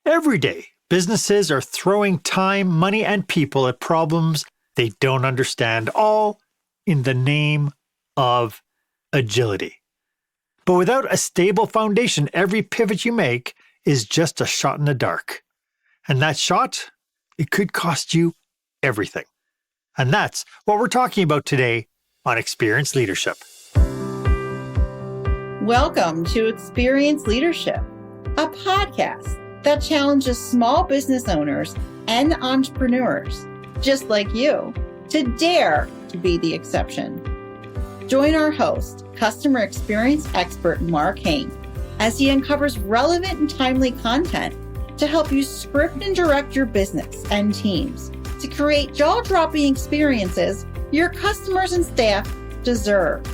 Every day, businesses are throwing time, money, and people at problems they don't understand, all in the name of agility. But without a stable foundation, every pivot you make is just a shot in the dark. And that shot, it could cost you everything. And that's what we're talking about today on Experience Leadership. Welcome to Experience Leadership, a podcast that challenges small business owners and entrepreneurs, just like you, to dare to be the exception. Join our host, customer experience expert Mark Hain, as he uncovers relevant and timely content to help you script and direct your business and teams to create jaw-dropping experiences your customers and staff deserve.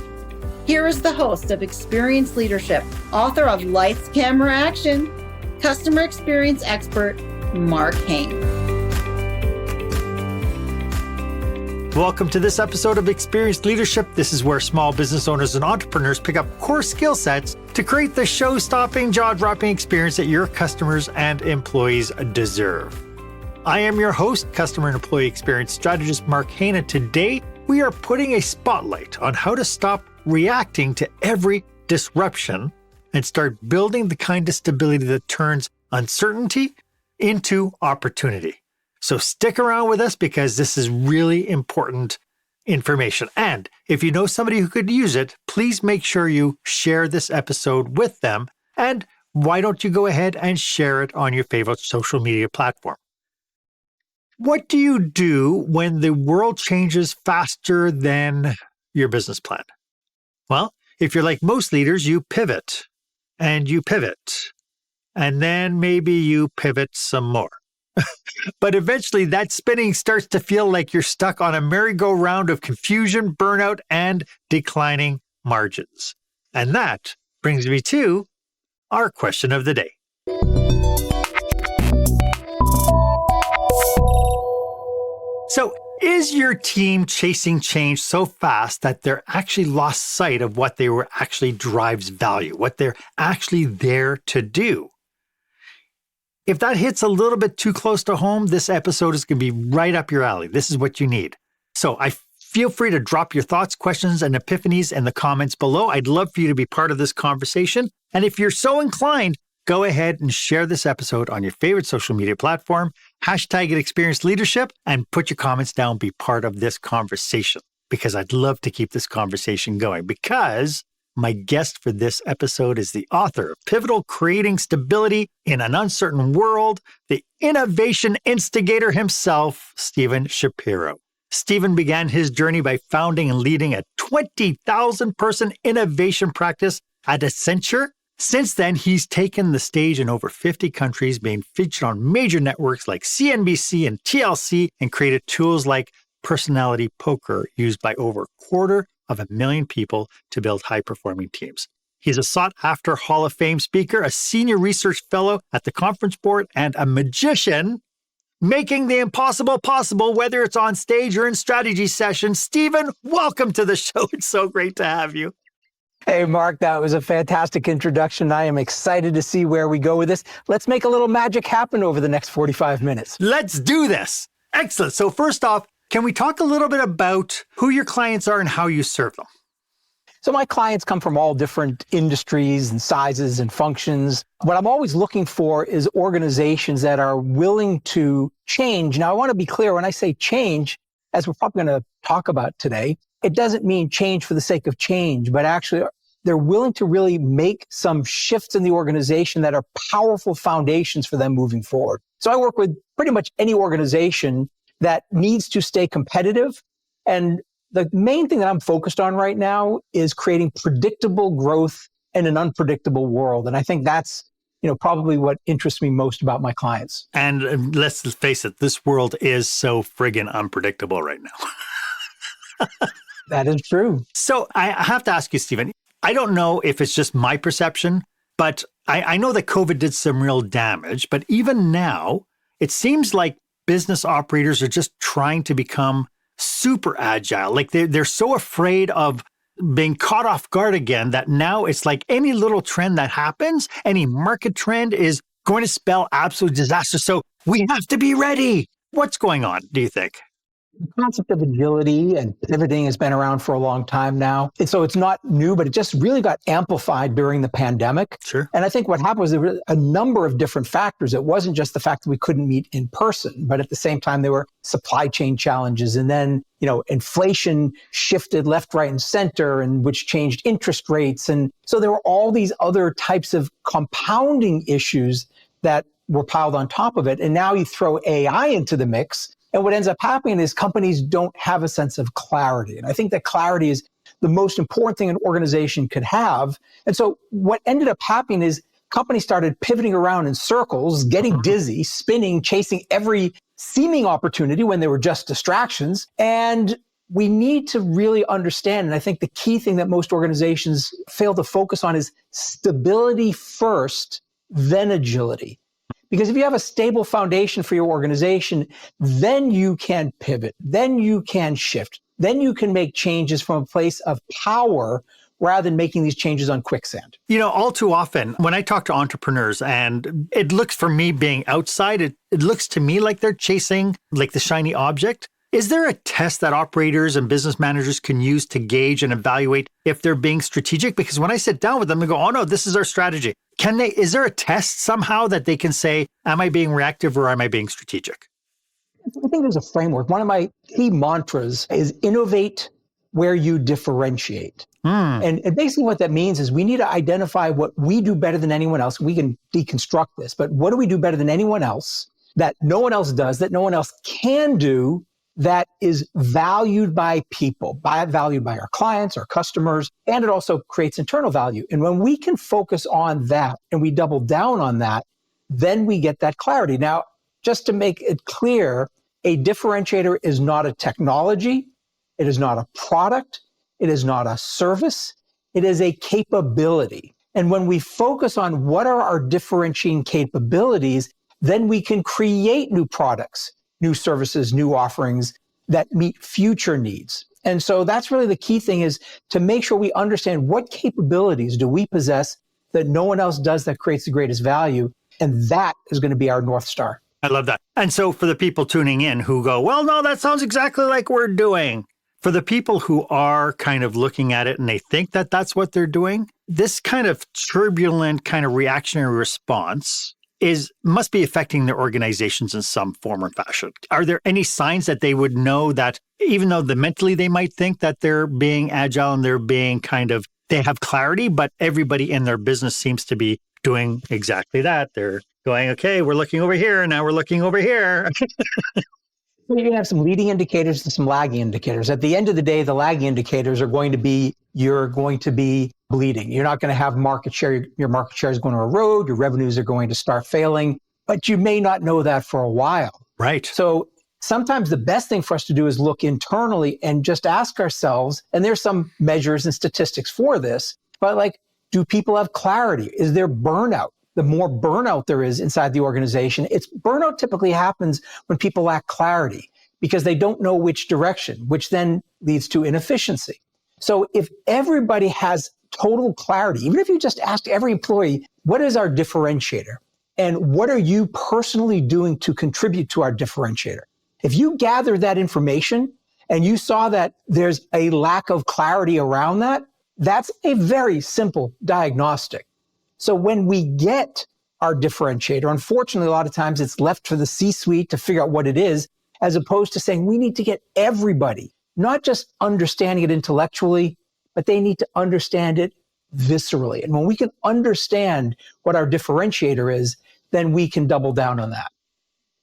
Here is the host of Experience Leadership, author of Lights, Camera, Action, customer experience expert, Mark Hain. Welcome to this episode of Experience Leadership. This is where small business owners and entrepreneurs pick up core skill sets to create the show-stopping, jaw-dropping experience that your customers and employees deserve. I am your host, customer and employee experience strategist Mark Hain, and today we are putting a spotlight on how to stop reacting to every disruption and start building the kind of stability that turns uncertainty into opportunity. So stick around with us because this is really important information. And if you know somebody who could use it, please make sure you share this episode with them. And why don't you go ahead and share it on your favorite social media platform? What do you do when the world changes faster than your business plan? Well, if you're like most leaders, you pivot and you pivot, and then maybe you pivot some more. But eventually that spinning starts to feel like you're stuck on a merry-go-round of confusion, burnout, and declining margins. And that brings me to our question of the day. So, is your team chasing change so fast that they're actually lost sight of what they were actually drives value, what they're actually there to do? If that hits a little bit too close to home, this episode is going to be right up your alley. This is what you need. So I feel free to drop your thoughts, questions, and epiphanies in the comments below. I'd love for you to be part of this conversation. And if you're so inclined, go ahead and share this episode on your favorite social media platform, hashtag it Experience Leadership, and put your comments down, be part of this conversation, because I'd love to keep this conversation going. Because my guest for this episode is the author of Pivotal: Creating Stability in an Uncertain World, the innovation instigator himself, Stephen Shapiro. Stephen began his journey by founding and leading a 20,000-person innovation practice at Accenture. Since then, he's taken the stage in over 50 countries, being featured on major networks like CNBC and TLC, and created tools like personality poker used by over 250,000 people to build high-performing teams. He's a sought-after Hall of Fame speaker, a senior research fellow at the Conference Board, and a magician, making the impossible possible, whether it's on stage or in strategy sessions. Stephen, welcome to the show. It's so great to have you. Hey, Mark, that was a fantastic introduction. I am excited to see where we go with this. Let's make a little magic happen over the next 45 minutes. Let's do this. Excellent. So first off, can we talk a little bit about who your clients are and how you serve them? So my clients come from all different industries and sizes and functions. What I'm always looking for is organizations that are willing to change. Now, I want to be clear when I say change, as we're probably going to talk about today, it doesn't mean change for the sake of change, but actually they're willing to really make some shifts in the organization that are powerful foundations for them moving forward. So I work with pretty much any organization that needs to stay competitive. And the main thing that I'm focused on right now is creating predictable growth in an unpredictable world. And I think that's, probably what interests me most about my clients. And let's face it, this world is so friggin' unpredictable right now. That is true. So I have to ask you, Stephen, I don't know if it's just my perception, but I know that COVID did some real damage. But even now, it seems like business operators are just trying to become super agile. Like they're so afraid of being caught off guard again that now it's like any little trend that happens, any market trend is going to spell absolute disaster. So we have to be ready. What's going on, do you think? The concept of agility and pivoting has been around for a long time now. And so it's not new, but it just really got amplified during the pandemic. Sure. And I think what happened was there were a number of different factors. It wasn't just the fact that we couldn't meet in person, but at the same time, there were supply chain challenges. And then, inflation shifted left, right, and center, and which changed interest rates. And so there were all these other types of compounding issues that were piled on top of it. And now you throw AI into the mix. And what ends up happening is companies don't have a sense of clarity. And I think that clarity is the most important thing an organization could have. And so what ended up happening is companies started pivoting around in circles, getting dizzy, spinning, chasing every seeming opportunity when they were just distractions. And we need to really understand, and I think the key thing that most organizations fail to focus on is stability first, then agility. Because if you have a stable foundation for your organization, then you can pivot, then you can shift, then you can make changes from a place of power rather than making these changes on quicksand. All too often when I talk to entrepreneurs, and it looks, for me being outside, it looks to me like they're chasing like the shiny object. Is there a test that operators and business managers can use to gauge and evaluate if they're being strategic? Because when I sit down with them, they go, oh no, this is our strategy. Is there a test somehow that they can say, am I being reactive or am I being strategic? I think there's a framework. One of my key mantras is innovate where you differentiate. And basically what that means is we need to identify what we do better than anyone else. We can deconstruct this, but what do we do better than anyone else that no one else does, that no one else can do, that is valued by people, valued by our clients, our customers, and it also creates internal value. And when we can focus on that and we double down on that, then we get that clarity. Now, just to make it clear, a differentiator is not a technology. It is not a product. It is not a service. It is a capability. And when we focus on what are our differentiating capabilities, then we can create new products, new services, new offerings that meet future needs. And so that's really the key thing, is to make sure we understand what capabilities do we possess that no one else does that creates the greatest value. And that is going to be our North Star. I love that. And so for the people tuning in who go, well, no, that sounds exactly like we're doing. For the people who are kind of looking at it and they think that that's what they're doing, this kind of turbulent kind of reactionary response must be affecting their organizations in some form or fashion. Are there any signs that they would know that even though mentally they might think that they're being agile and they're being they have clarity, but everybody in their business seems to be doing exactly that? They're going, okay, we're looking over here, and now we're looking over here. You're going to have some leading indicators and some lagging indicators. At the end of the day, the lagging indicators are going to be, you're going to be bleeding. You're not going to have market share. Your market share is going to erode. Your revenues are going to start failing, but you may not know that for a while. Right. So sometimes the best thing for us to do is look internally and just ask ourselves, and there's some measures and statistics for this, but do people have clarity? Is there burnout? The more burnout there is inside the organization, burnout typically happens when people lack clarity because they don't know which direction, which then leads to inefficiency. So if everybody has total clarity, even if you just asked every employee, what is our differentiator? And what are you personally doing to contribute to our differentiator? If you gather that information and you saw that there's a lack of clarity around that, that's a very simple diagnostic. So when we get our differentiator, unfortunately, a lot of times it's left for the C-suite to figure out what it is, as opposed to saying we need to get everybody, not just understanding it intellectually, but they need to understand it viscerally. And when we can understand what our differentiator is, then we can double down on that.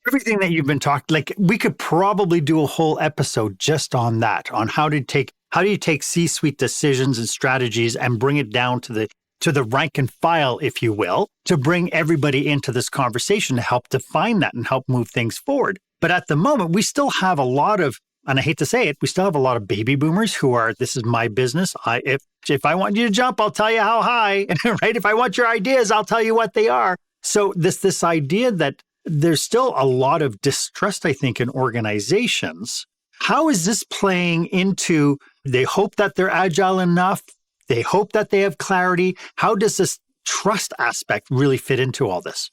Everything that you've been talking, we could probably do a whole episode just on that, on how do you take C-suite decisions and strategies and bring it down to the rank and file, if you will, to bring everybody into this conversation to help define that and help move things forward. But at the moment, we still have a lot of, and I hate to say it, we still have a lot of baby boomers who are, this is my business. If I want you to jump, I'll tell you how high, right? If I want your ideas, I'll tell you what they are. So this idea that there's still a lot of distrust, I think, in organizations. How is this playing into, they hope that they're agile enough, they hope that they have clarity? How does this trust aspect really fit into all this?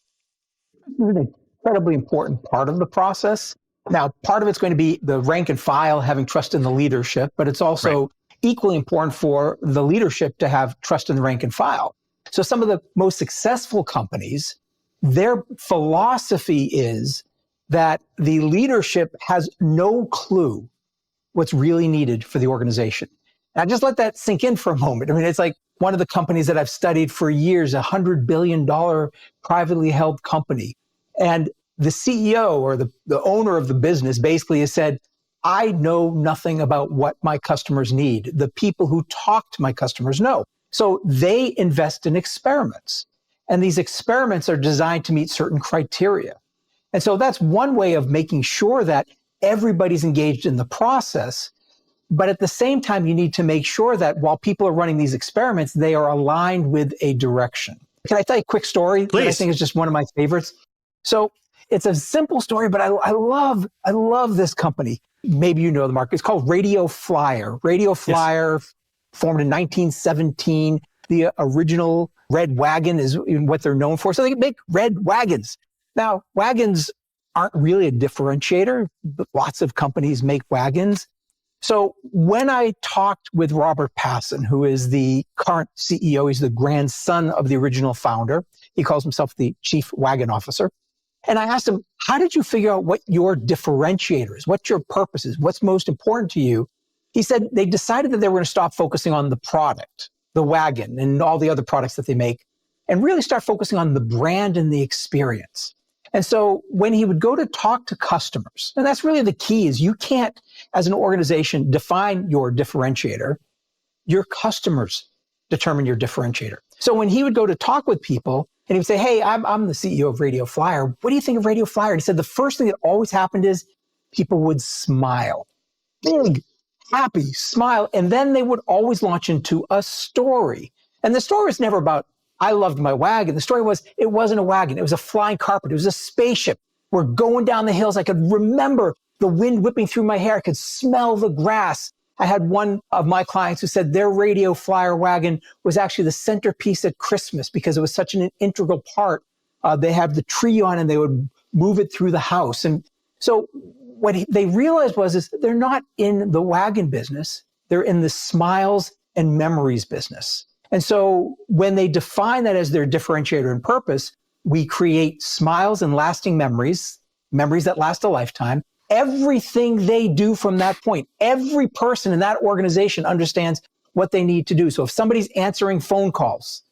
This is an incredibly important part of the process. Now, part of it's going to be the rank and file having trust in the leadership, but it's also equally important for the leadership to have trust in the rank and file. So some of the most successful companies, their philosophy is that the leadership has no clue what's really needed for the organization. Now, just let that sink in for a moment. I mean, it's like one of the companies that I've studied for years, $100 billion privately held company. And the CEO or the owner of the business basically has said, I know nothing about what my customers need. The people who talk to my customers know. So they invest in experiments. And these experiments are designed to meet certain criteria. And so that's one way of making sure that everybody's engaged in the process. But at the same time, you need to make sure that while people are running these experiments, they are aligned with a direction. Can I tell you a quick story? Please. That I think is just one of my favorites. So it's a simple story, but I love this company. Maybe you know the market. It's called Radio Flyer. Radio Flyer, formed in 1917. The original red wagon is what they're known for. So they make red wagons. Now, wagons aren't really a differentiator, but lots of companies make wagons. So when I talked with Robert Passon, who is the current CEO, he's the grandson of the original founder. He calls himself the chief wagon officer. And I asked him, how did you figure out what your differentiator is? What's your purpose is? What's most important to you? He said they decided that they were going to stop focusing on the product, the wagon, and all the other products that they make, and really start focusing on the brand and the experience. And so when he would go to talk to customers, and that's really the key, is you can't, as an organization, define your differentiator. Your customers determine your differentiator. So when he would go to talk with people, and he would say, hey, I'm the CEO of Radio Flyer. What do you think of Radio Flyer? And he said the first thing that always happened is people would smile. Big, happy, smile. And then they would always launch into a story. And the story was never about, I loved my wagon. The story was, it wasn't a wagon. It was a flying carpet. It was a spaceship. We're going down the hills. I could remember the wind whipping through my hair. I could smell the grass. I had one of my clients who said their Radio Flyer wagon was actually the centerpiece at Christmas because it was such an integral part. They had the tree on and they would move it through the house. And so what they realized is they're not in the wagon business. They're in the smiles and memories business. And so when they define that as their differentiator and purpose, we create smiles and lasting memories, memories that last a lifetime. Everything they do from that point, every person in that organization understands what they need to do. So if somebody's answering phone calls,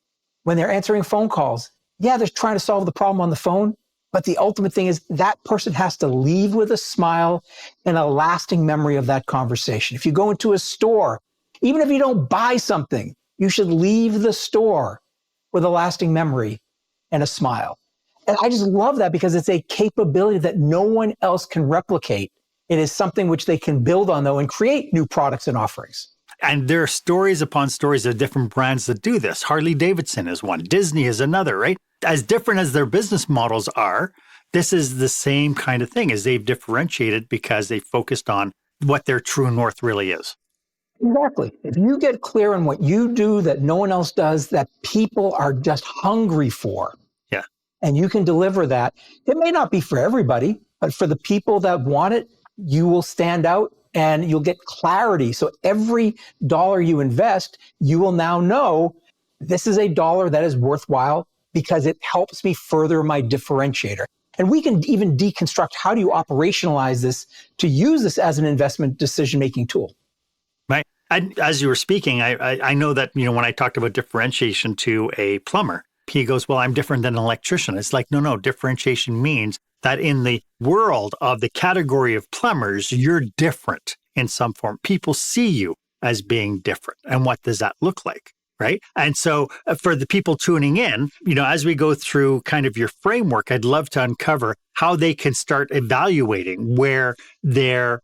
when they're answering phone calls, yeah, they're trying to solve the problem on the phone. But the ultimate thing is that person has to leave with a smile and a lasting memory of that conversation. If you go into a store, even if you don't buy something, you should leave the store with a lasting memory and a smile. And I just love that because it's a capability that no one else can replicate. It is something which they can build on, though, and create new products and offerings. And there are stories upon stories of different brands that do this. Harley Davidson is one. Disney is another, right? As different as their business models are, this is the same kind of thing as they've differentiated because they focused on what their true north really is. Exactly. If you get clear on what you do that no one else does, that people are just hungry for, and you can deliver that, it may not be for everybody, but for the people that want it, you will stand out and you'll get clarity. So every dollar you invest, you will now know this is a dollar that is worthwhile because it helps me further my differentiator. And we can even deconstruct how do you operationalize this to use this as an investment decision-making tool. Right. As you were speaking, I know that, when I talked about differentiation to a plumber, he goes, well, I'm different than an electrician. It's like, no, differentiation means that in the world of the category of plumbers, you're different in some form. People see you as being different. And what does that look like? Right. And so for the people tuning in, as we go through kind of your framework, I'd love to uncover how they can start evaluating where their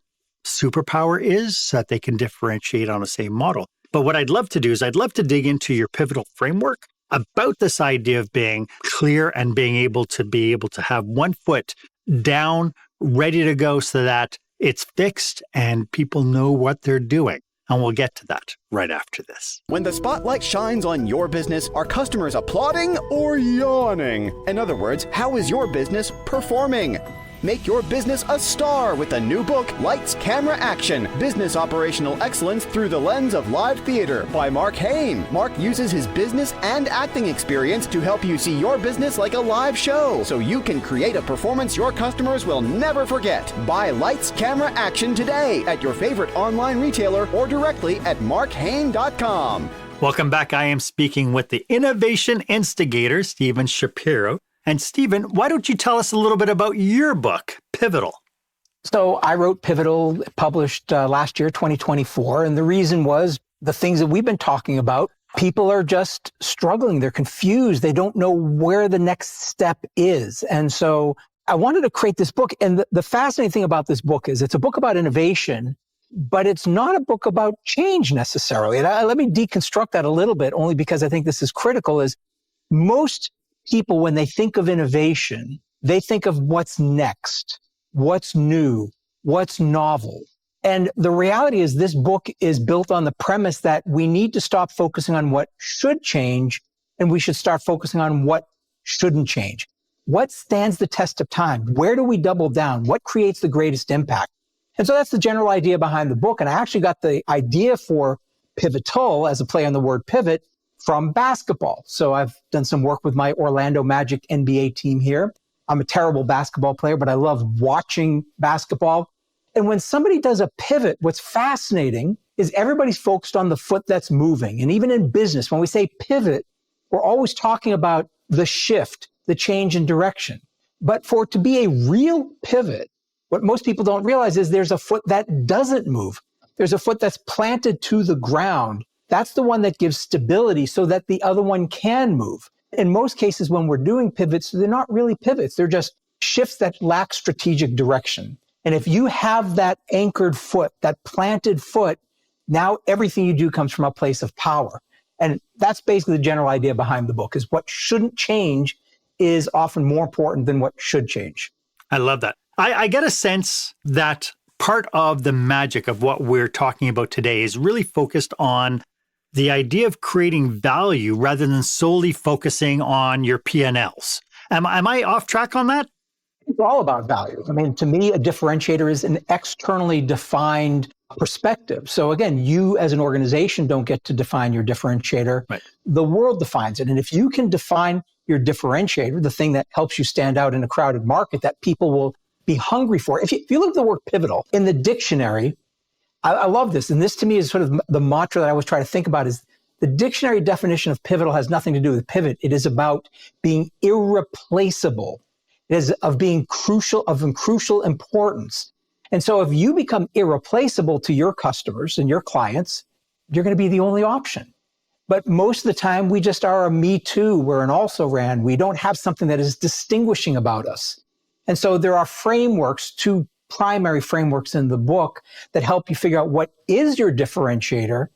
superpower is so that they can differentiate on the same model. But what I'd love to do is I'd love to dig into your pivotal framework about this idea of being clear and being able to have one foot down, ready to go so that it's fixed and people know what they're doing. And we'll get to that right after this. When the spotlight shines on your business, are customers applauding or yawning? In other words, how is your business performing? Make your business a star with the new book, Lights, Camera, Action, Business Operational Excellence Through the Lens of Live Theater by Mark Hain. Mark uses his business and acting experience to help you see your business like a live show so you can create a performance your customers will never forget. Buy Lights, Camera, Action today at your favorite online retailer or directly at markhain.com. Welcome back. I am speaking with the Innovation Instigator, Stephen Shapiro. And Stephen, why don't you tell us a little bit about your book, Pivotal? So I wrote Pivotal, published last year, 2024. And the reason was the things that we've been talking about. People are just struggling. They're confused. They don't know where the next step is. And so I wanted to create this book. And the fascinating thing about this book is it's a book about innovation, but it's not a book about change necessarily. And let me deconstruct that a little bit, only because I think this is critical, is most people, when they think of innovation, they think of what's next, what's new, what's novel. And the reality is this book is built on the premise that we need to stop focusing on what should change, and we should start focusing on what shouldn't change. What stands the test of time? Where do we double down? What creates the greatest impact? And so that's the general idea behind the book. And I actually got the idea for Pivotal, as a play on the word pivot, from basketball. So I've done some work with my Orlando Magic NBA team here. I'm a terrible basketball player, but I love watching basketball. And when somebody does a pivot, what's fascinating is everybody's focused on the foot that's moving. And even in business, when we say pivot, we're always talking about the shift, the change in direction. But for it to be a real pivot, what most people don't realize is there's a foot that doesn't move. There's a foot that's planted to the ground. That's the one that gives stability so that the other one can move. In most cases, when we're doing pivots, they're not really pivots. They're just shifts that lack strategic direction. And if you have that anchored foot, that planted foot, now everything you do comes from a place of power. And that's basically the general idea behind the book, is what shouldn't change is often more important than what should change. I love that. I get a sense that part of the magic of what we're talking about today is really focused on the idea of creating value rather than solely focusing on your P&Ls. Am I off track on that? It's all about value. I mean, to me, a differentiator is an externally defined perspective. So again, you as an organization don't get to define your differentiator. Right. The world defines it. And if you can define your differentiator, the thing that helps you stand out in a crowded market that people will be hungry for. If you look at the word pivotal in the dictionary, I love this. And this to me is sort of the mantra that I always try to think about is the dictionary definition of pivotal has nothing to do with pivot. It is about being irreplaceable. It is of being crucial importance. And so if you become irreplaceable to your customers and your clients, you're going to be the only option. But most of the time we just are a me too. We're an also ran. We don't have something that is distinguishing about us. And so there are frameworks, two primary frameworks in the book that help you figure out what is your differentiator,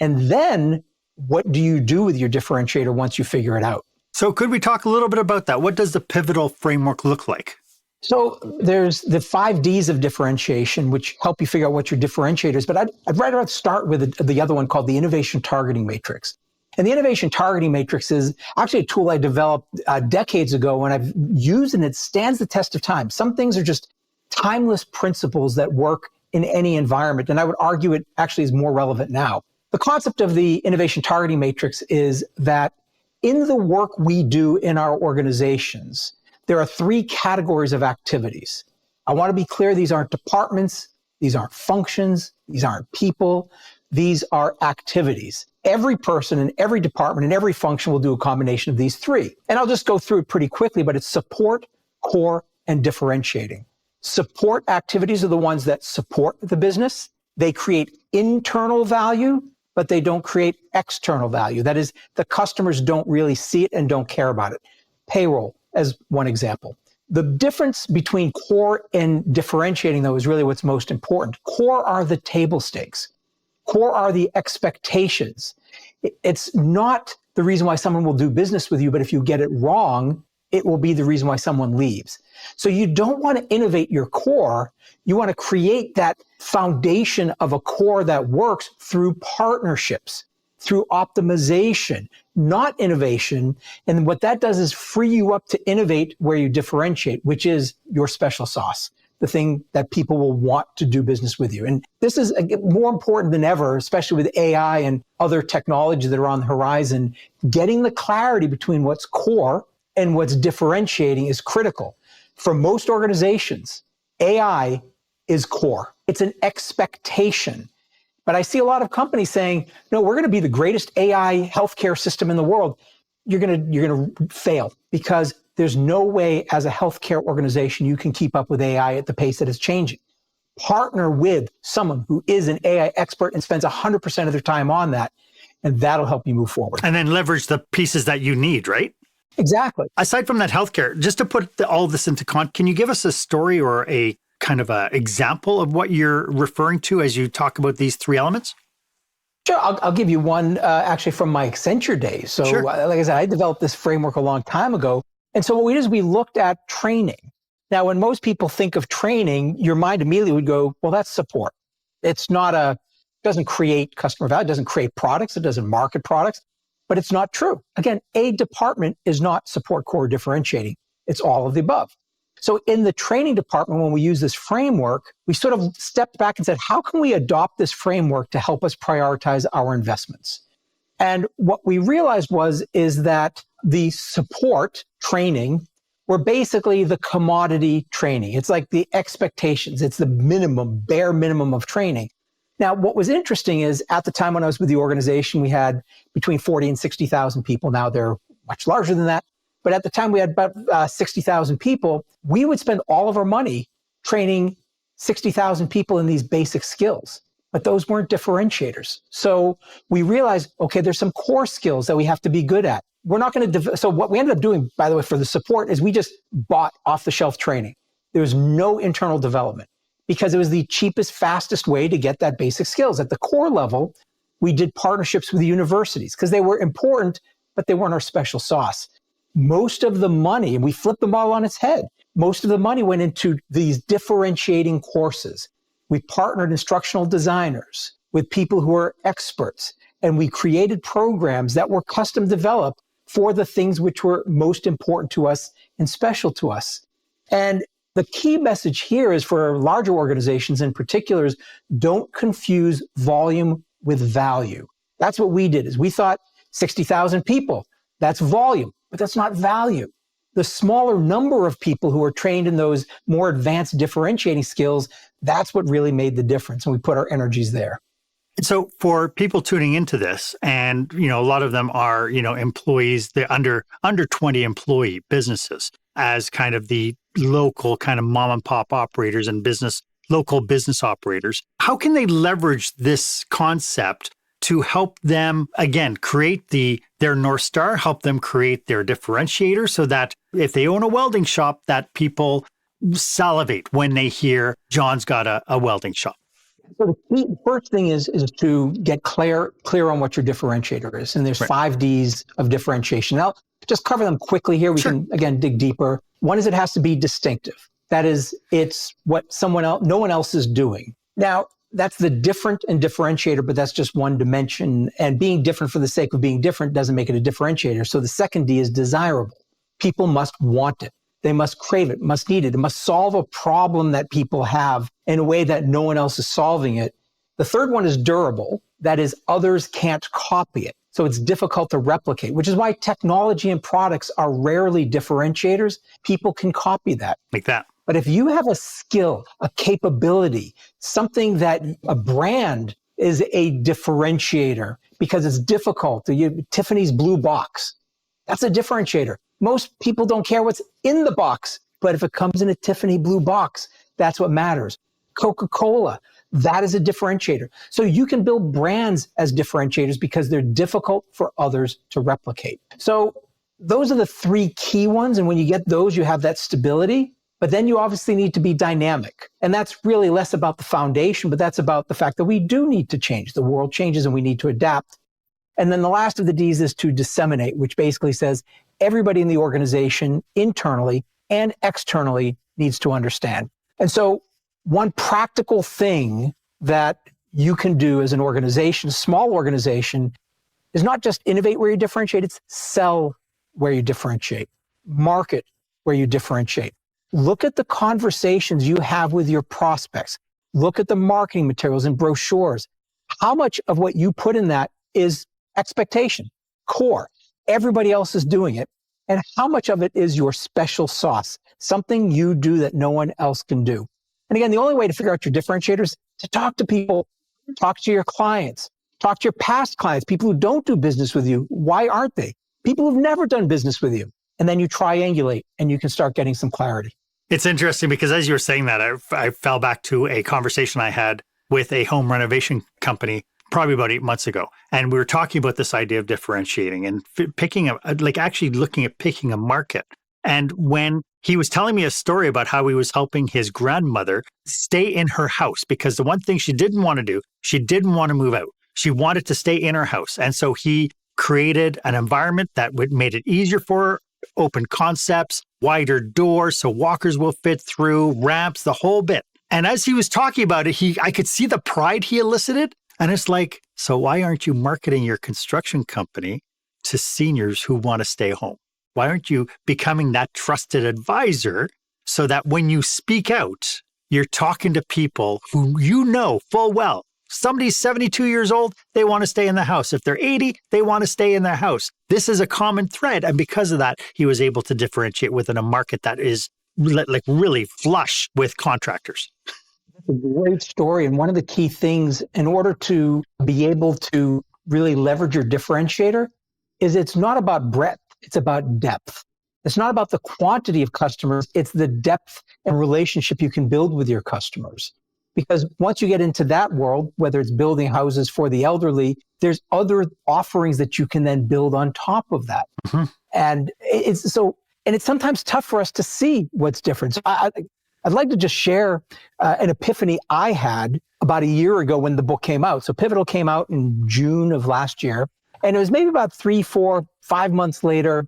and then what do you do with your differentiator once you figure it out. So could we talk a little bit about that? What does the pivotal framework look like? So there's the 5 Ds of differentiation, which help you figure out what your differentiator is. But I'd rather start with the other one called the Innovation Targeting Matrix. And the Innovation Targeting Matrix is actually a tool I developed decades ago, and I've used and it stands the test of time. Some things are just timeless principles that work in any environment. And I would argue it actually is more relevant now. The concept of the Innovation Targeting Matrix is that in the work we do in our organizations, there are 3 categories of activities. I want to be clear, these aren't departments, these aren't functions, these aren't people, these are activities. Every person in every department and every function will do a combination of these 3. And I'll just go through it pretty quickly, but it's support, core, and differentiating. Support activities are the ones that support the business. They create internal value, but they don't create external value. That is, the customers don't really see it and don't care about it. Payroll, as one example. The difference between core and differentiating, though, is really what's most important. Core are the table stakes. Core are the expectations. It's not the reason why someone will do business with you, but if you get it wrong, it will be the reason why someone leaves. So you don't want to innovate your core. You want to create that foundation of a core that works through partnerships, through optimization, not innovation. And what that does is free you up to innovate where you differentiate, which is your special sauce, the thing that people will want to do business with you. And this is more important than ever, especially with AI and other technology that are on the horizon. Getting the clarity between what's core and what's differentiating is critical. For most organizations, AI is core. It's an expectation. But I see a lot of companies saying, no, we're going to be the greatest AI healthcare system in the world. You're going to fail because there's no way as a healthcare organization you can keep up with AI at the pace that it's changing. Partner with someone who is an AI expert and spends 100% of their time on that, and that'll help you move forward. And then leverage the pieces that you need, right? Exactly. Aside from that healthcare, just to put all of this into can you give us a story or a kind of a example of what you're referring to as you talk about these three elements? Sure. I'll give you one actually from my Accenture days. So Sure. Like I said, I developed this framework a long time ago. And so what we did is we looked at training. Now, when most people think of training, your mind immediately would go, well, that's support. It's not doesn't create customer value, it doesn't create products, it doesn't market products. But it's not true. Again, a department is not support core differentiating. It's all of the above. So in the training department, when we use this framework, we sort of stepped back and said, how can we adopt this framework to help us prioritize our investments? And what we realized is that the support training were basically the commodity training. It's like the expectations. It's the bare minimum of training. Now, what was interesting is at the time when I was with the organization, we had between 40 and 60,000 people. Now they're much larger than that. But at the time we had about 60,000 people. We would spend all of our money training 60,000 people in these basic skills, but those weren't differentiators. So we realized, okay, there's some core skills that we have to be good at. We're not going to, so what we ended up doing, by the way, for the support is we just bought off the shelf training. There was no internal development because it was the cheapest, fastest way to get that basic skills. At the core level, we did partnerships with the universities because they were important, but they weren't our special sauce. Most of the money, and we flipped the model on its head, most of the money went into these differentiating courses. We partnered instructional designers with people who are experts, and we created programs that were custom developed for the things which were most important to us and special to us. And the key message here is for larger organizations in particular is don't confuse volume with value. That's what we did is we thought 60,000 people, that's volume, but that's not value. The smaller number of people who are trained in those more advanced differentiating skills, that's what really made the difference. And we put our energies there. So for people tuning into this, and a lot of them are employees, they're under 20 employee businesses as kind of the local kind of mom and pop operators and local business operators. How can they leverage this concept to help them, again, create their North Star, help them create their differentiator so that if they own a welding shop, that people salivate when they hear John's got a welding shop? So the key, first thing is to get clear on what your differentiator is. And there's Right. 5 Ds of differentiation. I'll just cover them quickly here. We Sure. can, again, dig deeper. One is it has to be distinctive. That is, it's what no one else is doing. Now, that's the different and differentiator, but that's just one dimension. And being different for the sake of being different doesn't make it a differentiator. So the second D is desirable. People must want it. They must crave it, must need it. It must solve a problem that people have in a way that no one else is solving it. The third one is durable. That is, others can't copy it. So it's difficult to replicate, which is why technology and products are rarely differentiators. People can copy that. Like that. But if you have a skill, a capability, something that a brand is a differentiator because it's difficult, Tiffany's blue box, that's a differentiator. Most people don't care what's in the box, but if it comes in a Tiffany blue box, that's what matters. Coca-Cola, that is a differentiator. So you can build brands as differentiators because they're difficult for others to replicate. So those are the 3 key ones. And when you get those, you have that stability. But then you obviously need to be dynamic. And that's really less about the foundation, but that's about the fact that we do need to change. The world changes and we need to adapt. And then the last of the Ds is to disseminate, which basically says everybody in the organization, internally and externally, needs to understand. And so one practical thing that you can do as an organization, a small organization, is not just innovate where you differentiate, it's sell where you differentiate, market where you differentiate. Look at the conversations you have with your prospects. Look at the marketing materials and brochures. How much of what you put in that is expectation, core? Everybody else is doing it. And how much of it is your special sauce, something you do that no one else can do? And again, the only way to figure out your differentiators is to talk to people, talk to your clients, talk to your past clients, people who don't do business with you. Why aren't they? People who've never done business with you. And then you triangulate and you can start getting some clarity. It's interesting because as you were saying that, I fell back to a conversation I had with a home renovation company probably about 8 months ago. And we were talking about this idea of differentiating and picking actually looking at picking a market. And when he was telling me a story about how he was helping his grandmother stay in her house, because the one thing she didn't want to do, she didn't want to move out. She wanted to stay in her house. And so he created an environment that made it easier for her, open concepts, wider doors so walkers will fit through, ramps, the whole bit. And as he was talking about it, I could see the pride he elicited. And it's like, so why aren't you marketing your construction company to seniors who want to stay home? Why aren't you becoming that trusted advisor so that when you speak out, you're talking to people who you know full well. Somebody's 72 years old, they want to stay in the house. If they're 80, they want to stay in their house. This is a common thread. And because of that, he was able to differentiate within a market that is like really flush with contractors. That's a great story. And one of the key things in order to be able to really leverage your differentiator is it's not about breadth, it's about depth. It's not about the quantity of customers, it's the depth and relationship you can build with your customers. Because once you get into that world, whether it's building houses for the elderly, there's other offerings that you can then build on top of that. Mm-hmm. And it's sometimes tough for us to see what's different. So I'd like to just share an epiphany I had about a year ago when the book came out. So Pivotal came out in June of last year. And it was maybe about 3, 4, 5 months later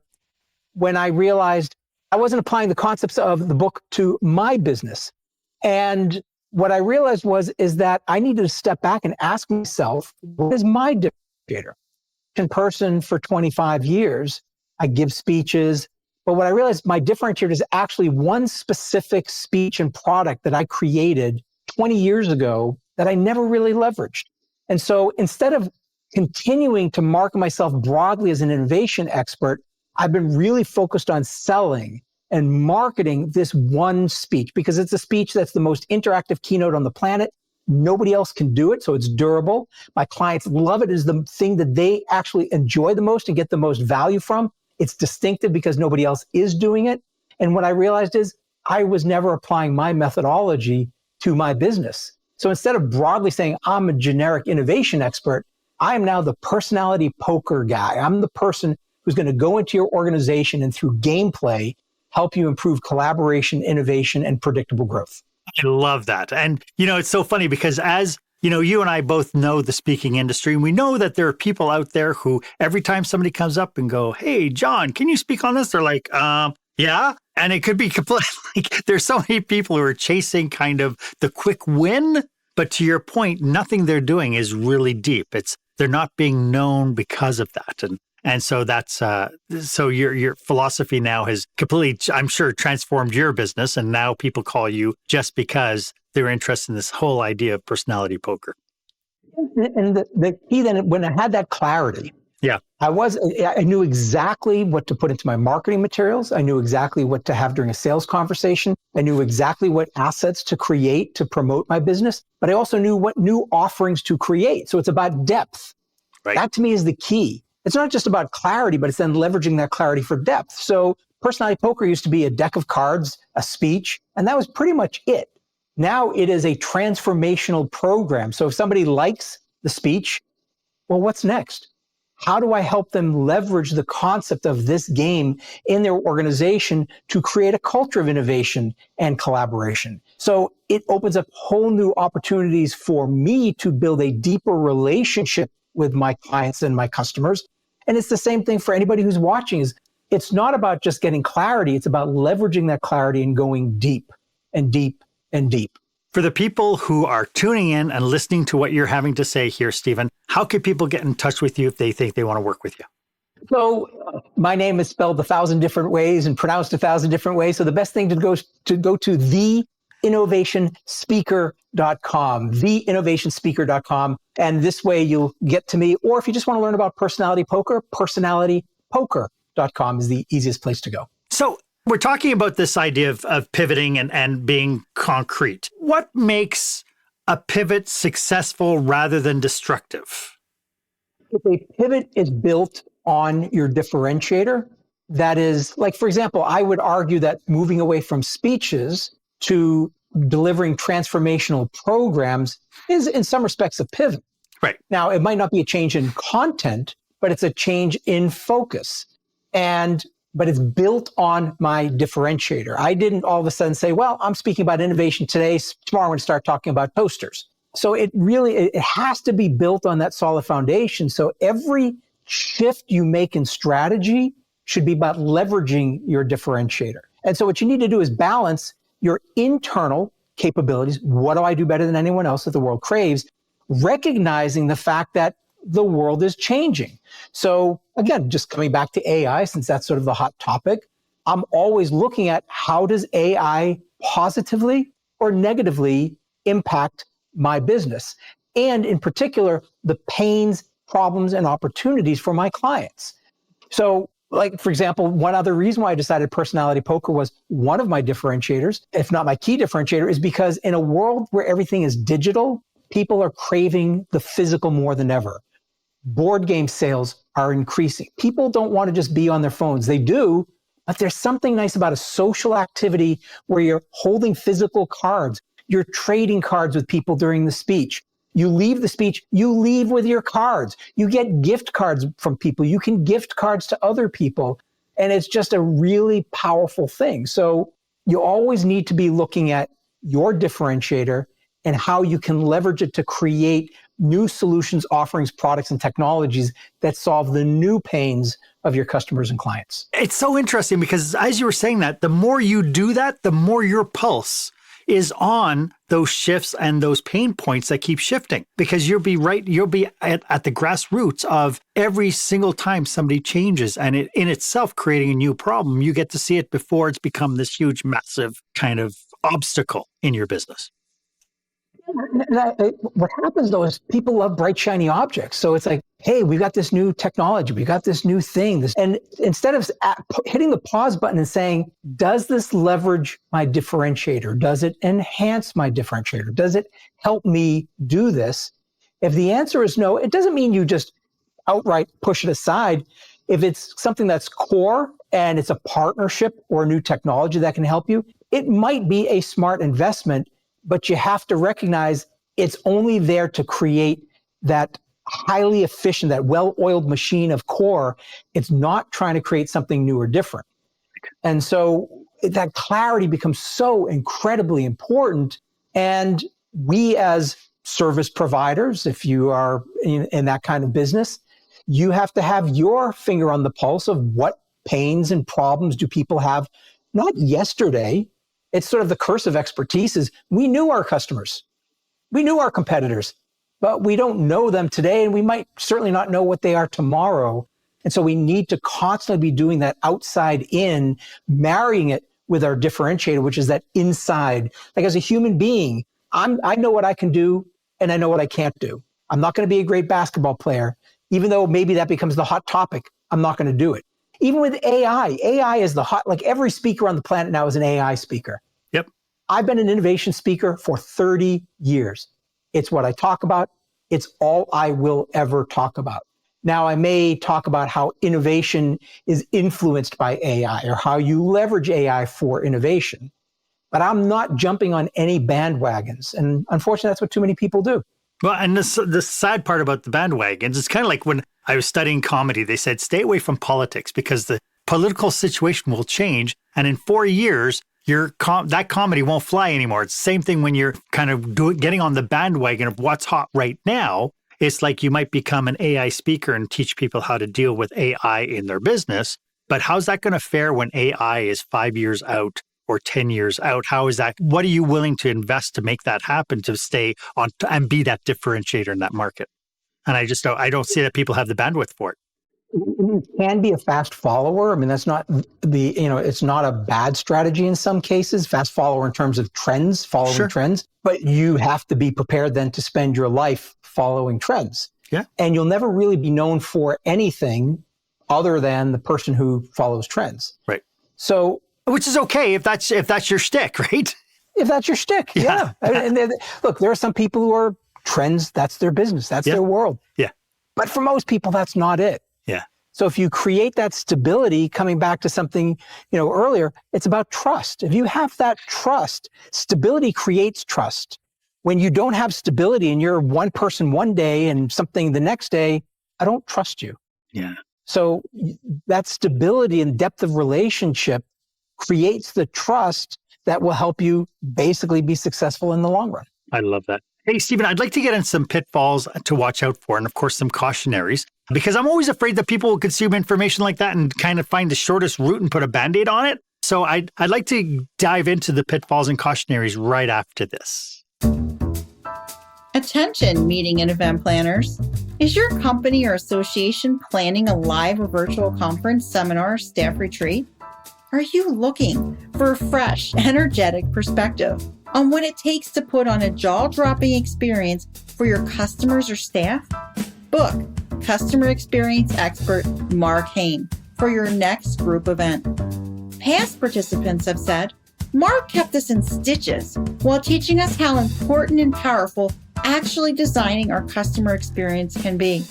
when I realized I wasn't applying the concepts of the book to my business. And what I realized is that I needed to step back and ask myself, what is my differentiator? In person for 25 years, I give speeches, but what I realized my differentiator is actually one specific speech and product that I created 20 years ago that I never really leveraged. And so instead of continuing to market myself broadly as an innovation expert, I've been really focused on selling and marketing this one speech because it's a speech that's the most interactive keynote on the planet. Nobody else can do it, so it's durable. My clients love it. It's the thing that they actually enjoy the most and get the most value from. It's distinctive because nobody else is doing it. And what I realized is I was never applying my methodology to my business. So instead of broadly saying I'm a generic innovation expert, I am now the personality poker guy. I'm the person who's going to go into your organization and through gameplay, help you improve collaboration, innovation, and predictable growth. I love that. And, it's so funny because as, you and I both know the speaking industry, and we know that there are people out there who every time somebody comes up and go, hey, John, can you speak on this? They're like, yeah. And it could be completely like there's so many people who are chasing kind of the quick win. But to your point, nothing they're doing is really deep. They're not being known because of that. And so that's so your philosophy now has completely, I'm sure, transformed your business. And now people call you just because they're interested in this whole idea of personality poker. And the key then, when I had that clarity, yeah, I knew exactly what to put into my marketing materials. I knew exactly what to have during a sales conversation. I knew exactly what assets to create to promote my business, but I also knew what new offerings to create. So it's about depth. Right. That to me is the key. It's not just about clarity, but it's then leveraging that clarity for depth. So personality poker used to be a deck of cards, a speech, and that was pretty much it. Now it is a transformational program. So if somebody likes the speech, well, what's next? How do I help them leverage the concept of this game in their organization to create a culture of innovation and collaboration? So it opens up whole new opportunities for me to build a deeper relationship with my clients and my customers. And it's the same thing for anybody who's watching is it's not about just getting clarity. It's about leveraging that clarity and going deep and deep and deep. For the people who are tuning in and listening to what you're having to say here, Stephen, how can people get in touch with you if they think they want to work with you? So my name is spelled 1,000 different ways and pronounced 1,000 different ways. So the best thing to go to theinnovationspeaker.com, theinnovationspeaker.com. And this way you'll get to me. Or if you just want to learn about personality poker, personalitypoker.com is the easiest place to go. So we're talking about this idea of pivoting and being concrete. What makes a pivot successful rather than destructive? If a pivot is built on your differentiator, that is, like, for example, I would argue that moving away from speeches to delivering transformational programs is in some respects a pivot. Right. Now, it might not be a change in content, but it's a change in focus. But it's built on my differentiator. I didn't all of a sudden say, well, I'm speaking about innovation today. Tomorrow I'm going to start talking about toasters. So it has to be built on that solid foundation. So every shift you make in strategy should be about leveraging your differentiator. And so what you need to do is balance your internal capabilities. What do I do better than anyone else that the world craves? Recognizing the fact that the world is changing. So again, just coming back to AI, since that's sort of the hot topic, I'm always looking at how does AI positively or negatively impact my business? And in particular, the pains, problems, and opportunities for my clients. So like, for example, one other reason why I decided personality poker was one of my differentiators, if not my key differentiator, is because in a world where everything is digital, people are craving the physical more than ever. Board game sales are increasing. People don't want to just be on their phones. They do, but there's something nice about a social activity where you're holding physical cards. You're trading cards with people during the speech. You leave the speech, you leave with your cards. You get gift cards from people. You can gift cards to other people. And it's just a really powerful thing. So you always need to be looking at your differentiator and how you can leverage it to create new solutions, offerings, products, and technologies that solve the new pains of your customers and clients. It's so interesting because as you were saying that, the more you do that, the more your pulse is on those shifts and those pain points that keep shifting, because you'll be at the grassroots of every single time somebody changes and it in itself creating a new problem. You get to see it before it's become this huge, massive kind of obstacle in your business. What happens though is people love bright, shiny objects. So it's like, hey, we got this new technology, we got this new thing. And instead of hitting the pause button and saying, does this leverage my differentiator? Does it enhance my differentiator? Does it help me do this? If the answer is no, it doesn't mean you just outright push it aside. If it's something that's core and it's a partnership or a new technology that can help you, it might be a smart investment. But you have to recognize it's only there to create that highly efficient, that well-oiled machine of core. It's not trying to create something new or different. And so that clarity becomes so incredibly important. And we as service providers, if you are in that kind of business, you have to have your finger on the pulse of what pains and problems do people have, not yesterday. It's sort of the curse of expertise is we knew our customers, we knew our competitors, but we don't know them today, and we might certainly not know what they are tomorrow. And so we need to constantly be doing that outside in, marrying it with our differentiator, which is that inside. Like as a human being, I know what I can do and I know what I can't do. I'm not going to be a great basketball player, even though maybe that becomes the hot topic. I'm not going to do it. Even with AI is the hot, like every speaker on the planet now is an AI speaker. Yep. I've been an innovation speaker for 30 years. It's what I talk about. It's all I will ever talk about. Now, I may talk about how innovation is influenced by AI or how you leverage AI for innovation, but I'm not jumping on any bandwagons. And unfortunately, that's what too many people do. Well, and the sad part about the bandwagons, it's kind of like when I was studying comedy, they said, stay away from politics because the political situation will change. And in 4 years, that comedy won't fly anymore. It's the same thing when you're kind of getting on the bandwagon of what's hot right now. It's like you might become an AI speaker and teach people how to deal with AI in their business. But how's that going to fare when AI is 5 years out or 10 years out? How is that? What are you willing to invest to make that happen, to stay on and be that differentiator in that market? And I don't see that people have the bandwidth for it. You can be a fast follower. I mean, that's not it's not a bad strategy in some cases, fast follower in terms of trends, following trends, but you have to be prepared then to spend your life following trends. Yeah. And you'll never really be known for anything other than the person who follows trends. Right. So, which is okay if that's your shtick, right? If that's your shtick. Yeah. And look, there are some people who are trends. That's their business. That's their world. Yeah. But for most people, that's not it. Yeah. So if you create that stability, coming back to something, earlier, it's about trust. If you have that trust, stability creates trust. When you don't have stability and you're one person one day and something the next day, I don't trust you. Yeah. So that stability and depth of relationship creates the trust that will help you basically be successful in the long run. I love that. Hey, Stephen, I'd like to get in some pitfalls to watch out for, and of course, some cautionaries, because I'm always afraid that people will consume information like that and kind of find the shortest route and put a Band-Aid on it. So I'd like to dive into the pitfalls and cautionaries right after this. Attention, meeting and event planners. Is your company or association planning a live or virtual conference, seminar, staff retreat? Are you looking for a fresh, energetic perspective on what it takes to put on a jaw-dropping experience for your customers or staff? Book customer experience expert Mark Hain for your next group event. Past participants have said, Mark kept us in stitches while teaching us how important and powerful actually designing our customer experience can be.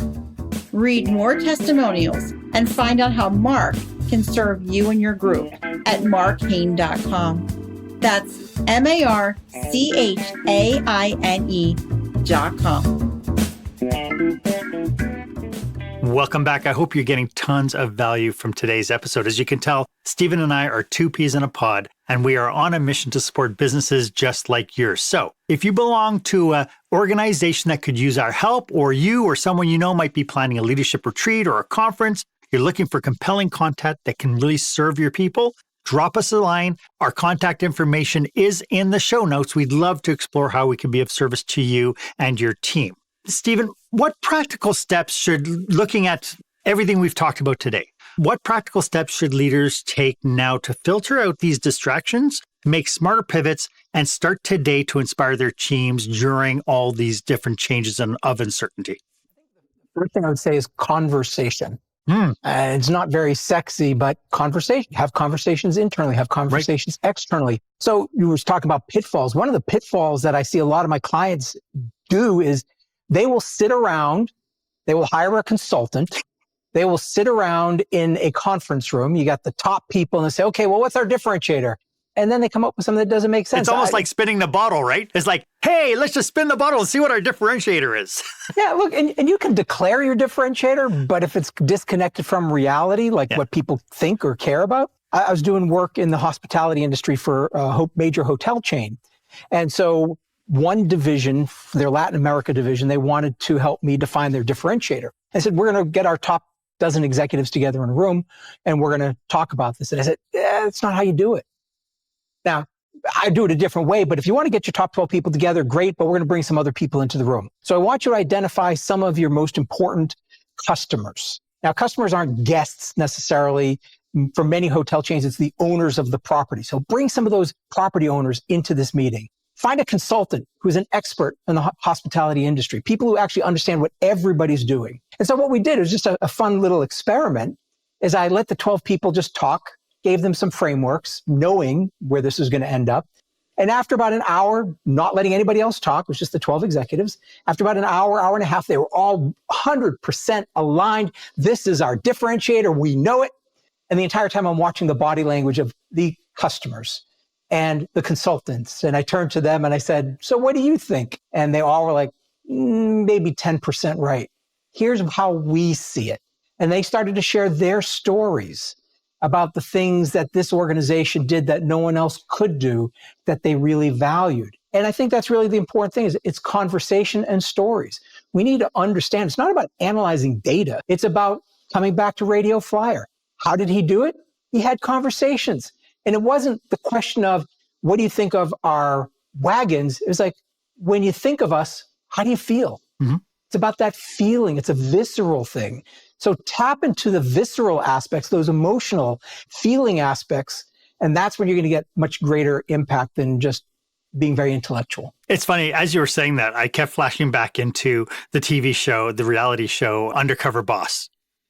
Read more testimonials and find out how Mark can serve you and your group at markhaine.com. That's markhaine.com. Welcome back. I hope you're getting tons of value from today's episode. As you can tell, Stephen and I are two peas in a pod, and we are on a mission to support businesses just like yours. So if you belong to an organization that could use our help, or you or someone you know might be planning a leadership retreat or a conference, you're looking for compelling content that can really serve your people, drop us a line. Our contact information is in the show notes. We'd love to explore how we can be of service to you and your team. Stephen, what practical steps looking at everything we've talked about today, what practical steps should leaders take now to filter out these distractions, make smarter pivots, and start today to inspire their teams during all these different changes of uncertainty? First thing I would say is conversation. It's not very sexy, but conversation. Have conversations internally, have conversations externally. So you were talking about pitfalls. One of the pitfalls that I see a lot of my clients do is they will sit around, they will hire a consultant, they will sit around in a conference room. You got the top people and they say, okay, well, what's our differentiator? And then they come up with something that doesn't make sense. It's almost like spinning the bottle, right? It's like, hey, let's just spin the bottle and see what our differentiator is. Yeah, look, and you can declare your differentiator, but if it's disconnected from reality, like what people think or care about. I was doing work in the hospitality industry for a major hotel chain. And so one division, their Latin America division, they wanted to help me define their differentiator. I said, we're going to get our top dozen executives together in a room and we're going to talk about this. And I said, that's not how you do it. Now, I do it a different way, but if you want to get your top 12 people together, great, but we're going to bring some other people into the room. So I want you to identify some of your most important customers. Now, customers aren't guests necessarily. For many hotel chains, it's the owners of the property. So bring some of those property owners into this meeting. Find a consultant who's an expert in the hospitality industry, people who actually understand what everybody's doing. And so what we did was just a fun little experiment is I let the 12 people just talk, gave them some frameworks, knowing where this is going to end up. And after about an hour, not letting anybody else talk, it was just the 12 executives. After about an hour, hour and a half, they were all 100% aligned. This is our differentiator. We know it. And the entire time I'm watching the body language of the customers and the consultants. And I turned to them and I said, so what do you think? And they all were like, maybe 10% right. Here's how we see it. And they started to share their stories about the things that this organization did that no one else could do that they really valued. And I think that's really the important thing is it's conversation and stories. We need to understand it's not about analyzing data. It's about coming back to Radio Flyer. How did he do it? He had conversations. And it wasn't the question of, what do you think of our wagons? It was like, when you think of us, how do you feel? Mm-hmm. It's about that feeling. It's a visceral thing. So tap into the visceral aspects, those emotional feeling aspects. And that's when you're going to get much greater impact than just being very intellectual. It's funny, as you were saying that, I kept flashing back into the TV show, the reality show, Undercover Boss.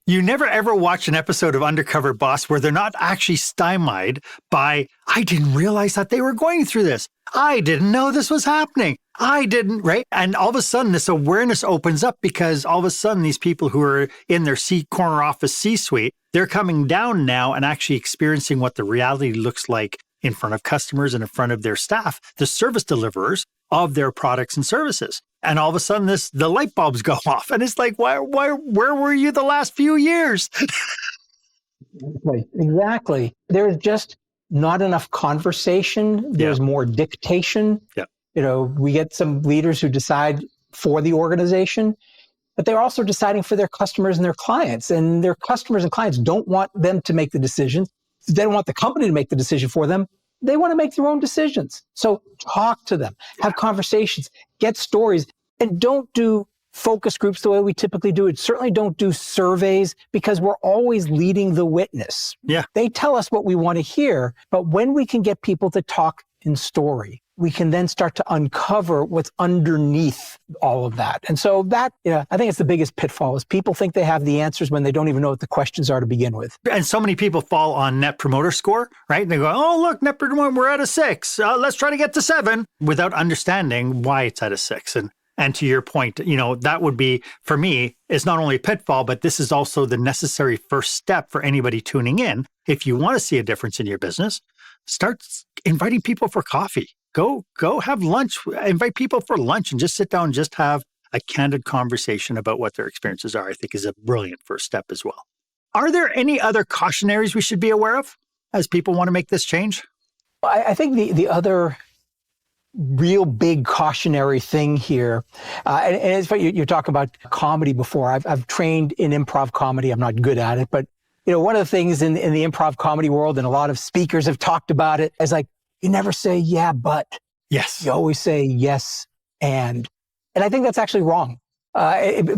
You never ever watch an episode of Undercover Boss where they're not actually stymied by, I didn't realize that they were going through this. I didn't know this was happening. I didn't, right? And all of a sudden, this awareness opens up because all of a sudden, these people who are in their corner office C-suite, they're coming down now and actually experiencing what the reality looks like in front of customers and in front of their staff, the service deliverers of their products and services. And all of a sudden, the light bulbs go off. And it's like, where were you the last few years? Exactly. There's just not enough conversation. There's more dictation. Yeah. We get some leaders who decide for the organization, but they're also deciding for their customers and their clients. And their customers and clients don't want them to make the decisions. They don't want the company to make the decision for them. They want to make their own decisions. So talk to them, have conversations, get stories, and don't do focus groups the way we typically do it. Certainly don't do surveys because we're always leading the witness. Yeah. They tell us what we want to hear, but when we can get people to talk in story, we can then start to uncover what's underneath all of that. And so that, I think it's the biggest pitfall is people think they have the answers when they don't even know what the questions are to begin with. And so many people fall on Net Promoter Score, right? And they go, oh, look, Net Promoter, we're at a 6. Let's try to get to 7 without understanding why it's at a 6. And to your point, that would be, for me, it's not only a pitfall, but this is also the necessary first step for anybody tuning in. If you want to see a difference in your business, start inviting people for coffee. Go have lunch, invite people for lunch and just sit down and just have a candid conversation about what their experiences are, I think is a brilliant first step as well. Are there any other cautionaries we should be aware of as people want to make this change? I think the other real big cautionary thing here, and it's funny, you're talking about comedy before. I've trained in improv comedy. I'm not good at it, but one of the things in the improv comedy world, and a lot of speakers have talked about it, is like, you never say, yeah, but. Yes. You always say yes, and I think that's actually wrong.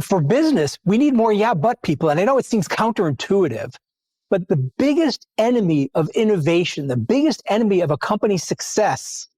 For business, we need more yeah, but people. And I know it seems counterintuitive, but the biggest enemy of innovation, the biggest enemy of a company's success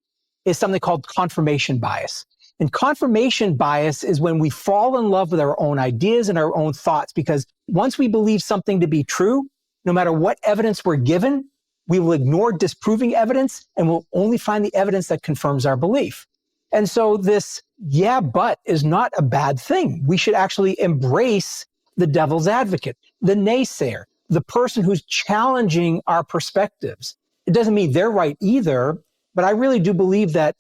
is something called confirmation bias. And confirmation bias is when we fall in love with our own ideas and our own thoughts, because once we believe something to be true, no matter what evidence we're given, we will ignore disproving evidence and we'll only find the evidence that confirms our belief. And so this yeah, but is not a bad thing. We should actually embrace the devil's advocate, the naysayer, the person who's challenging our perspectives. It doesn't mean they're right either, but I really do believe that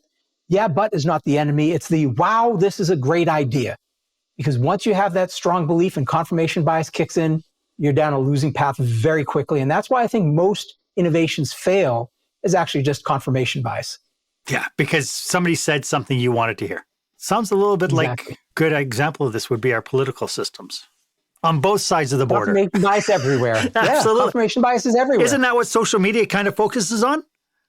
yeah, but is not the enemy. It's the wow, this is a great idea. Because once you have that strong belief and confirmation bias kicks in, you're down a losing path very quickly. And that's why I think most innovations fail is actually just confirmation bias. Yeah, because somebody said something you wanted to hear. Sounds a little bit like a good example of this would be our political systems on both sides of the border. Confirmation bias everywhere. Absolutely. Yeah, confirmation bias is everywhere. Isn't that what social media kind of focuses on?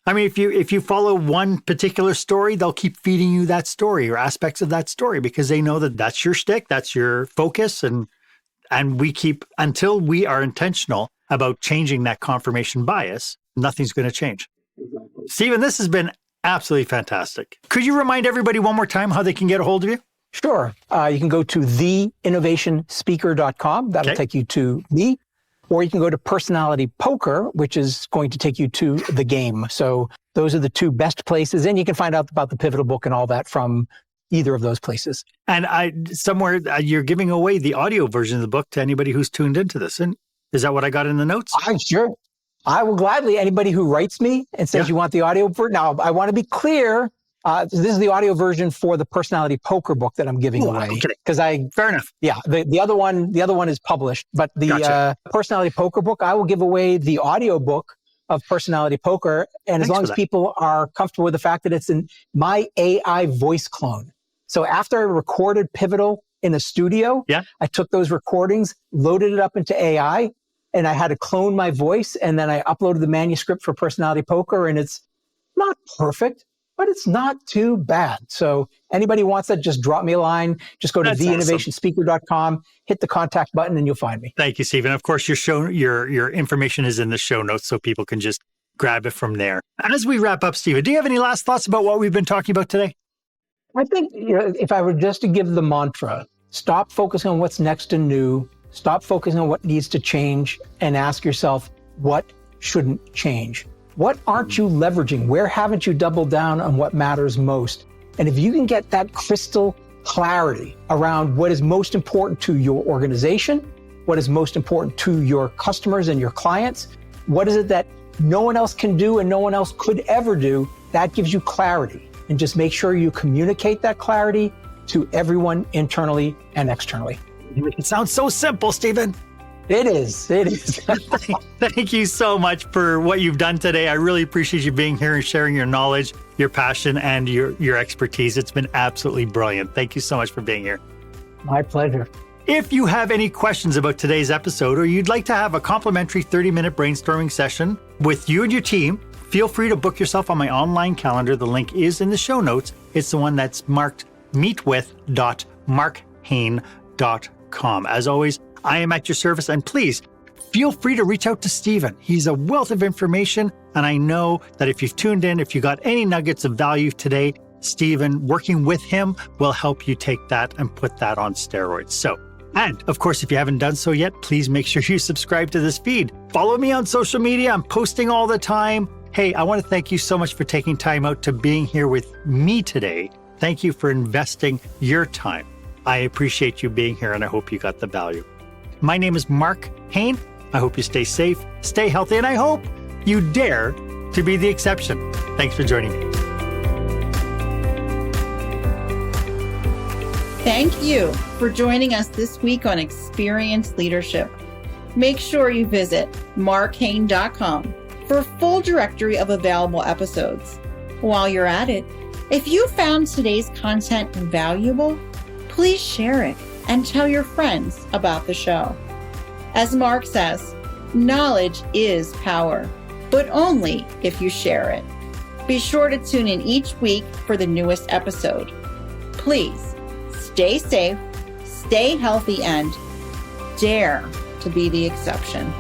I mean, if you follow one particular story, they'll keep feeding you that story or aspects of that story because they know that that's your shtick, that's your focus, and we keep, until we are intentional about changing that confirmation bias, nothing's going to change. Stephen, this has been absolutely fantastic. Could you remind everybody one more time how they can get a hold of you? Sure. You can go to theinnovationspeaker.com. That'll take you to me. Or you can go to Personality Poker, which is going to take you to the game. So those are the two best places. And you can find out about the Pivotal book and all that from either of those places. And somewhere you're giving away the audio version of the book to anybody who's tuned into this. And is that what I got in the notes? Sure. I will gladly, anybody who writes me and says you want the audio version. Now, I want to be clear. This is the audio version for the Personality Poker book that I'm giving away. Because fair enough. Yeah, the other one is published, but the Personality Poker book, I will give away the audio book of Personality Poker, and as long as people are comfortable with the fact that it's in my AI voice clone. So after I recorded Pivotal in the studio, I took those recordings, loaded it up into AI, and I had to clone my voice, and then I uploaded the manuscript for Personality Poker, and it's not perfect, but it's not too bad. So anybody wants that, just drop me a line. Just go to theinnovationspeaker.com, hit the contact button, and you'll find me. Thank you, Stephen. Of course, your information is in the show notes, so people can just grab it from there. As we wrap up, Stephen, do you have any last thoughts about what we've been talking about today? I think if I were just to give the mantra, stop focusing on what's next and new, stop focusing on what needs to change, and ask yourself, what shouldn't change? What aren't you leveraging? Where haven't you doubled down on what matters most? And if you can get that crystal clarity around what is most important to your organization, what is most important to your customers and your clients, what is it that no one else can do and no one else could ever do, that gives you clarity. And just make sure you communicate that clarity to everyone internally and externally. It sounds so simple, Stephen. It is. Thank you so much for what you've done today. I really appreciate you being here and sharing your knowledge, your passion, and your expertise. It's been absolutely brilliant. Thank you so much for being here. My pleasure. If you have any questions about today's episode, or you'd like to have a complimentary 30-minute brainstorming session with you and your team, feel free to book yourself on my online calendar. The link is in the show notes. It's the one that's marked meetwith.markhane.com. As always, I am at your service, and please feel free to reach out to Stephen. He's a wealth of information, and I know that if you've tuned in, if you got any nuggets of value today, Stephen, working with him will help you take that and put that on steroids. So, and of course, if you haven't done so yet, please make sure you subscribe to this feed. Follow me on social media. I'm posting all the time. Hey, I want to thank you so much for taking time out to being here with me today. Thank you for investing your time. I appreciate you being here, and I hope you got the value. My name is Mark Hain. I hope you stay safe, stay healthy, and I hope you dare to be the exception. Thanks for joining me. Thank you for joining us this week on Experience Leadership. Make sure you visit markhane.com for a full directory of available episodes. While you're at it, if you found today's content valuable, please share it and tell your friends about the show. As Mark says, knowledge is power, but only if you share it. Be sure to tune in each week for the newest episode. Please stay safe, stay healthy, and dare to be the exception.